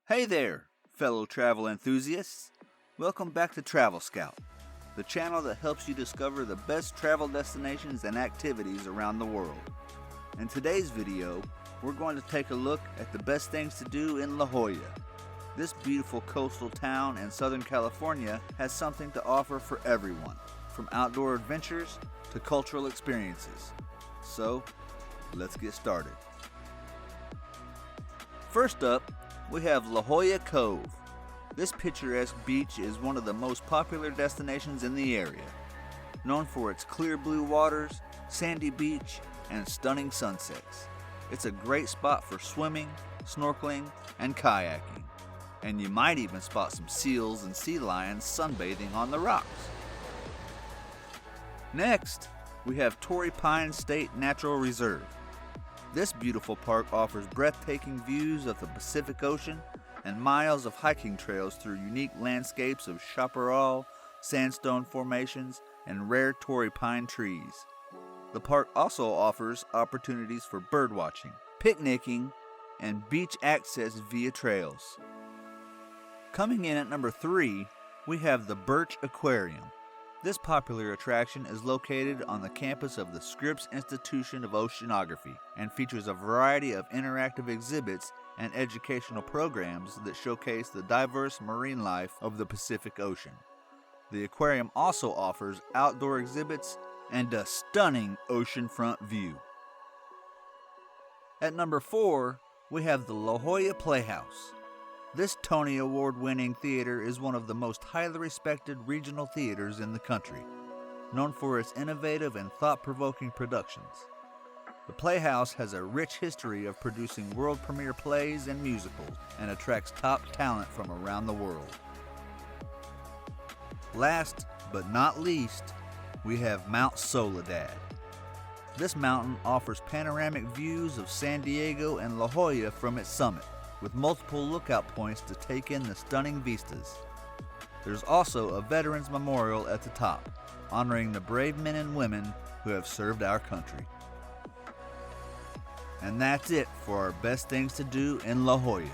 Hey there, fellow travel enthusiasts. Welcome back to TravelScout, the channel that helps you discover the best travel destinations and activities around the world. In today's video, we're going to take a look at the best things to do in La Jolla. This beautiful coastal town in Southern California has something to offer for everyone, from outdoor adventures to cultural experiences. So, let's get started. First up, we have Jolla Cove. This picturesque beach is one of the most popular destinations in the area, known for its clear blue waters, sandy beach, and stunning sunsets. It's a great spot for swimming, snorkeling, and kayaking, and you might even spot some seals and sea lions sunbathing on the rocks. Next, we have Torrey Pine State Natural Reserve. This beautiful park offers breathtaking views of the Pacific Ocean and miles of hiking trails through unique landscapes of chaparral, sandstone formations, and rare Torrey pine trees. The park also offers opportunities for birdwatching, picnicking, and beach access via trails. Coming in at number 3, we have the Birch Aquarium. This popular attraction is located on the campus of the Scripps Institution of Oceanography and features a variety of interactive exhibits and educational programs that showcase the diverse marine life of the Pacific Ocean. The aquarium also offers outdoor exhibits and a stunning oceanfront view. At number 4, we have the Jolla Playhouse. This Tony Award-winning theater is one of the most highly respected regional theaters in the country, known for its innovative and thought-provoking productions. The Playhouse has a rich history of producing world premiere plays and musicals and attracts top talent from around the world. Last but not least, we have Mount Soledad. This mountain offers panoramic views of San Diego and La Jolla from its summit, with multiple lookout points to take in the stunning vistas. There's also a Veterans Memorial at the top, honoring the brave men and women who have served our country. And that's it for our best things to do in La Jolla.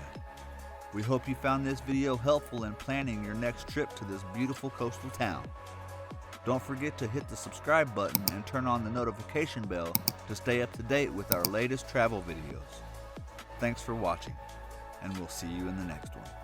We hope you found this video helpful in planning your next trip to this beautiful coastal town. Don't forget to hit the subscribe button and turn on the notification bell to stay up to date with our latest travel videos. Thanks for watching, and we'll see you in the next one.